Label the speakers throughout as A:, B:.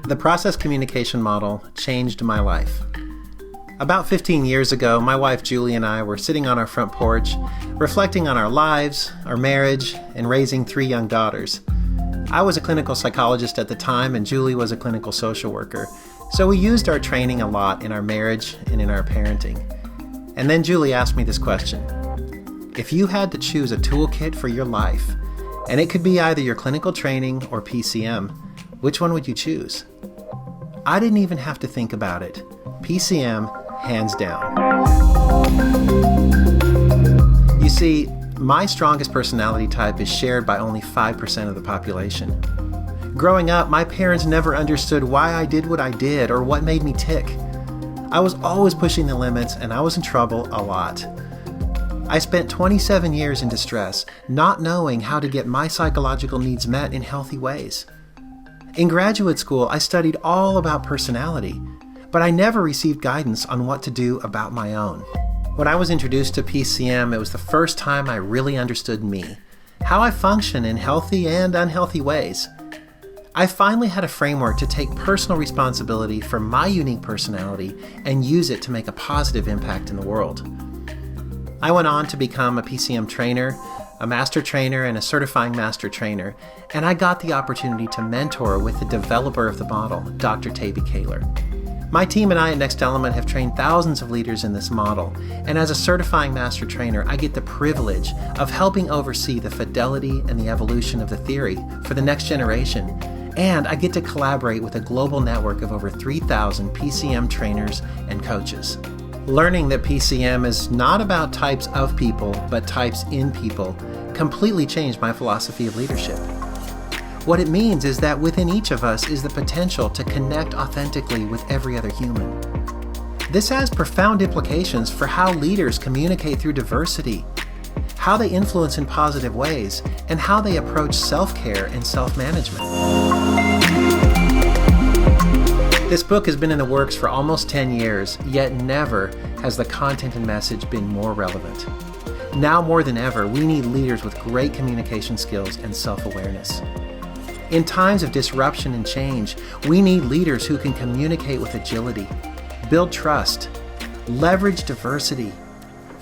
A: The process communication model changed my life. About 15 years ago, my wife Julie and I were sitting on our front porch, reflecting on our lives, our marriage, and raising 3 young daughters. I was a clinical psychologist at the time, and Julie was a clinical social worker, so we used our training a lot in our marriage and in our parenting. And then Julie asked me this question. If you had to choose a toolkit for your life, and it could be either your clinical training or PCM, which one would you choose? I didn't even have to think about it. PCM, hands down. You see, my strongest personality type is shared by only 5% of the population. Growing up, my parents never understood why I did what I did or what made me tick. I was always pushing the limits, and I was in trouble a lot. I spent 27 years in distress, not knowing how to get my psychological needs met in healthy ways. In graduate school, I studied all about personality, but I never received guidance on what to do about my own. When I was introduced to PCM, it was the first time I really understood me, how I function in healthy and unhealthy ways. I finally had a framework to take personal responsibility for my unique personality and use it to make a positive impact in the world. I went on to become a PCM trainer, a master trainer, and a certifying master trainer, and I got the opportunity to mentor with the developer of the model, Dr. Taby Kaler. My team and I at Next Element have trained thousands of leaders in this model, and as a certifying master trainer, I get the privilege of helping oversee the fidelity and the evolution of the theory for the next generation, and I get to collaborate with a global network of over 3,000 PCM trainers and coaches. Learning that PCM is not about types of people, but types in people, completely changed my philosophy of leadership. What it means is that within each of us is the potential to connect authentically with every other human. This has profound implications for how leaders communicate through diversity, how they influence in positive ways, and how they approach self-care and self-management. This book has been in the works for almost 10 years, yet never has the content and message been more relevant. Now more than ever, we need leaders with great communication skills and self-awareness. In times of disruption and change, we need leaders who can communicate with agility, build trust, leverage diversity,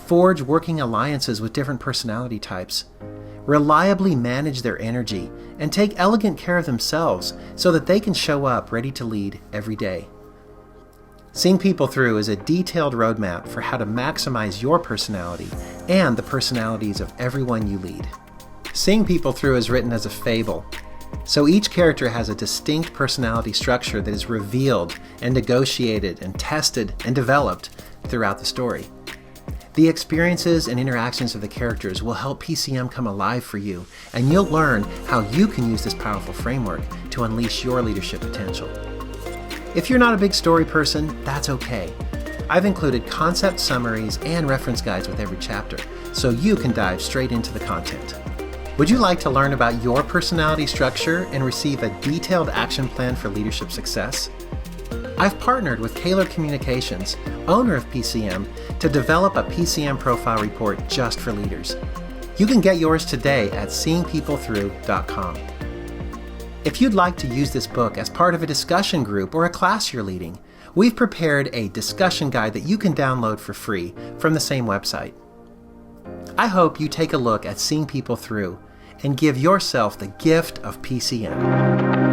A: forge working alliances with different personality types, reliably manage their energy, and take elegant care of themselves so that they can show up ready to lead every day. Seeing People Through is a detailed roadmap for how to maximize your personality and the personalities of everyone you lead. Seeing People Through is written as a fable, so each character has a distinct personality structure that is revealed and negotiated and tested and developed throughout the story. The experiences and interactions of the characters will help PCM come alive for you, and you'll learn how you can use this powerful framework to unleash your leadership potential. If you're not a big story person, that's okay. I've included concept summaries and reference guides with every chapter, so you can dive straight into the content. Would you like to learn about your personality structure and receive a detailed action plan for leadership success? I've partnered with Kaler Communications, owner of PCM, to develop a PCM profile report just for leaders. You can get yours today at seeingpeoplethrough.com. If you'd like to use this book as part of a discussion group or a class you're leading, we've prepared a discussion guide that you can download for free from the same website. I hope you take a look at Seeing People Through and give yourself the gift of PCM.